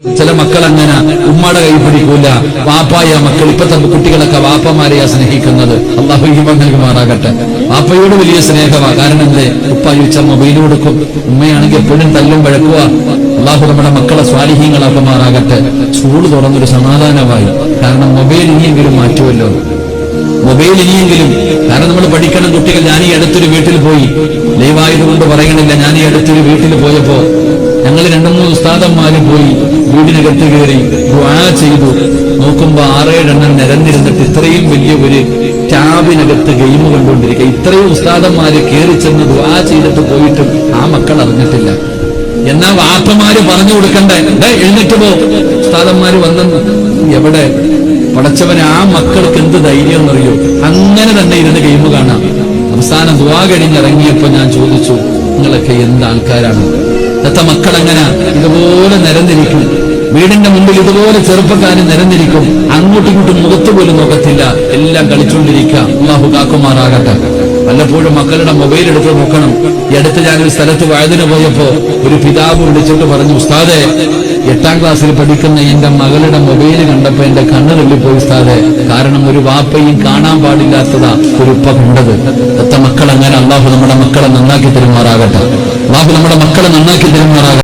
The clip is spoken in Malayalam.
ചില മക്കൾ അങ്ങനെ ഉമ്മയുടെ കൈ പിടിക്കൂല, വാപ്പായ മക്കൾ. ഇപ്പത്തെ കുട്ടികളൊക്കെ വാപ്പമാരെയാ സ്നേഹിക്കുന്നത്. അള്ളാഹു ഈമാൻ നൽകുമാറാകട്ടെ. വാപ്പയോട് വലിയ സ്നേഹമാണ്. കാരണം എന്തേ? ഉപ്പ ചോദിച്ച മൊബൈൽ കൊടുക്കും, ഉമ്മയാണെങ്കിൽ എപ്പോഴും തല്ലും വഴക്കുക. അള്ളാഹു നമ്മുടെ മക്കളെ സ്വാലിഹീങ്ങളാക്കുമാറാകട്ടെ. സ്കൂൾ തുറന്നൊരു സമാധാനമായി. കാരണം മൊബൈൽ ഇനിയെങ്കിലും മാറ്റുമല്ലോ, മൊബൈൽ ഇനിയെങ്കിലും. കാരണം നമ്മൾ പഠിക്കണം കുട്ടികൾ. ഞാൻ ഈ അടുത്തൊരു വീട്ടിൽ പോയി, ലൈവായതുകൊണ്ട് പറയണില്ല. ഞാൻ ഈ അടുത്തൊരു വീട്ടിൽ പോയപ്പോ ഞങ്ങൾ 2-3 ഉസ്താദന്മാര് പോയി വീടിനകത്ത് കയറി ദുആ ചെയ്തു. നോക്കുമ്പോ 6-7 എണ്ണം നിരന്നിരുന്നിട്ട് ഇത്രയും വലിയ ഒരു ടാബിനകത്ത് ഗെയിം കണ്ടുകൊണ്ടിരിക്കുക. ഇത്രയും ഉസ്താദന്മാര് കയറി ചെന്ന് ദുആ ചെയ്തിട്ട് പോയിട്ടും ആ മക്കൾ അറിഞ്ഞിട്ടില്ല. എന്നാ വാപ്പമാര് പറഞ്ഞു കൊടുക്കണ്ടേ, എഴുന്നിട്ട് പോ. ഉസ്താദന്മാര് വന്നെന്ന് എവിടെ? പടച്ചവന് ആ മക്കൾക്ക് എന്ത് ധൈര്യം എന്നറിയോ? അങ്ങനെ തന്നെ ഇരുന്ന് ഗെയിം കാണാം. അവസാനം ദുആ കഴിഞ്ഞിറങ്ങിയപ്പോ ഞാൻ ചോദിച്ചു, നിങ്ങളൊക്കെ എന്ത് ആൾക്കാരാണ്? ഇന്നത്തെ മക്കൾ എങ്ങനെ ഇതുപോലെ നിരന്നിരിക്കും, വീടിന്റെ മുമ്പിൽ ഇതുപോലെ ചെറുപ്പക്കാരൻ നിരന്നിരിക്കും, അങ്ങോട്ടും ഇങ്ങോട്ടും മുഖത്ത് പോലും നോക്കത്തില്ല, എല്ലാം കളിച്ചുകൊണ്ടിരിക്കുക. അല്ലാഹു കാക്കുമാറാകട്ടെ. വല്ലപ്പോഴും മക്കളുടെ മൊബൈൽ എടുത്ത് നോക്കണം. ഈ അടുത്ത് ഞാനൊരു സ്ഥലത്ത് വയതിന് പോയപ്പോ ഒരു പിതാവ് വിളിച്ചിട്ട് പറഞ്ഞു, ഉസ്താദെ 8ാം ക്ലാസ്സിൽ പഠിക്കുന്ന എന്റെ മകളുടെ മൊബൈൽ കണ്ടപ്പോ എന്റെ കണ്ണ് തള്ളിപ്പോയി ഉസ്താദെ. കാരണം ഒരു വാപ്പയും കാണാൻ പാടില്ലാത്തതാ ഒരു ഉപ്പ കണ്ടത്. ഇന്നത്തെ മക്കൾ അങ്ങനെ. അല്ലാഹു നമ്മുടെ മക്കളെ നന്നാക്കി തരുമാറാകട്ടെ. അല്ലാഹു നമ്മുടെ മക്കളെ നന്നാക്കി തരുമാറാകട്ടെ.